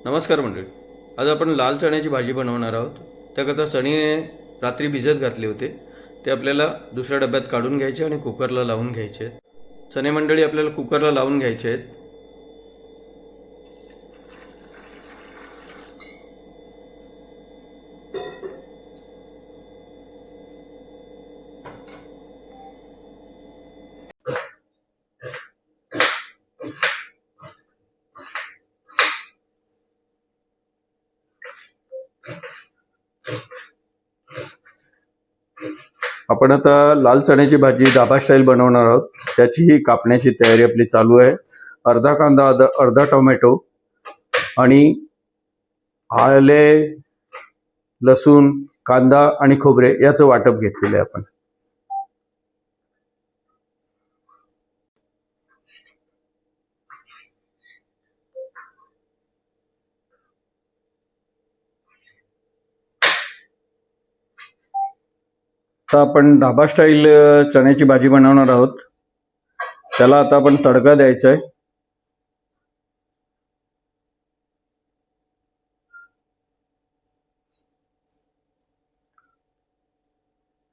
नमस्कार मंडळी. आज आपण लाल चण्याची भाजी बनवणार आहोत. त्याकरता चणे रात्री भिजत घातले होते. ते आपल्याला दुसऱ्या डब्यात काढून घ्यायचे आणि कुकरला लावून घ्यायचे आहेत. चणे मंडळी आपल्याला कुकरला लावून घ्यायचे आहेत. आपण आता लाल चण्याची भाजी धाबा स्टाईल बनवणार आहोत. त्याची कापण्याची तयारी आपली चालू आहे. अर्धा कांदा, अर्धा टोमॅटो आणि आले, लसूण, कांदा आणि खोबरे याचं वाटप घेतलेलं आहे आपण. आता आपण ढाबा स्टाईल चण्याची भाजी बनवणार आहोत. त्याला आता आपण तडका द्यायचा आहे.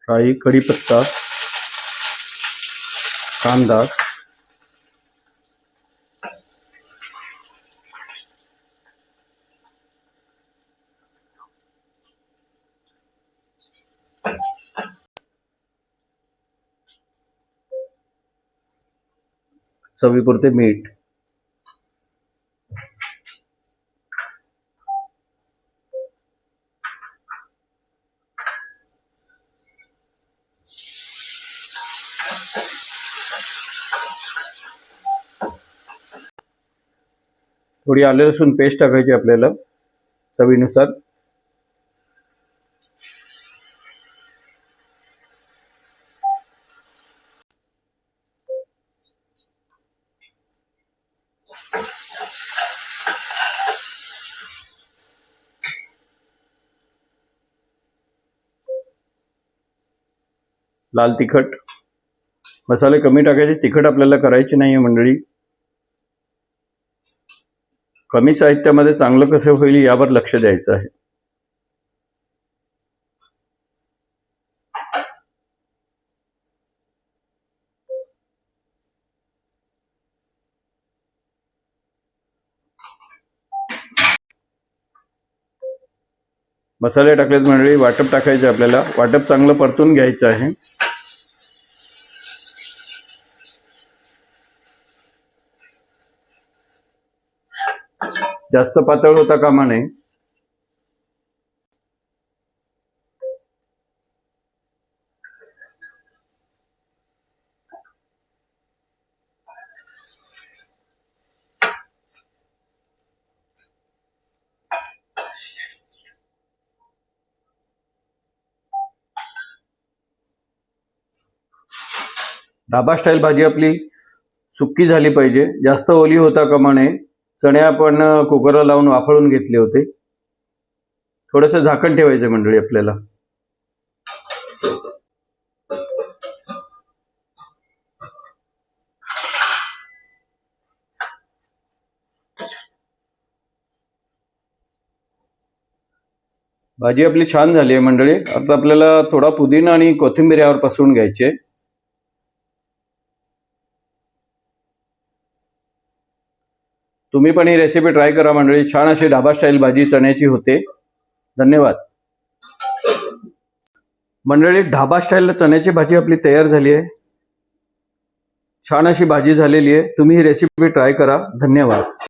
राई, कढीपत्ता, कांदा, चवीपुरते मीठ, थोडी आले लसूण पेस्ट टाकायची आपल्याला चवीनुसार. लाल तिखट, मसाले कमी टाकायचे. तिखट आपल्याला करायची नाही आहे मंडळी. कमी साहित्यामध्ये चांगलं कसं होईल यावर लक्ष द्यायचं आहे. मसाले टाकलेत मंडळी. वाटप टाकायचे आपल्याला. वाटप चांगलं परतून घ्यायचं आहे. जास्त पातळ होता कामा नये. ढाबा स्टाईल भाजी आपली सुक्की झाली पाहिजे. जास्त ओली होता कामा नये. चणे आपण कुकरला लावून वाफळून घेतले होते. थोडंसं झाकण ठेवायचं मंडळी आपल्याला. भाजी आपली छान झाली आहे मंडळी. आता आपल्याला थोडा पुदिना आणि कोथिंबीर यावर पसरून घ्यायचे. तुम्ही पण ही रेसिपी ट्राय करा मंडळी. छान अशी ढाबा स्टाईल भाजी चण्याची होते. धन्यवाद मंडळी. ढाबा स्टाईल चण्याची भाजी आपली तयार झाली आहे. छान अशी भाजी झालेली आहे. तुम्ही ही रेसिपी ट्राय करा. धन्यवाद.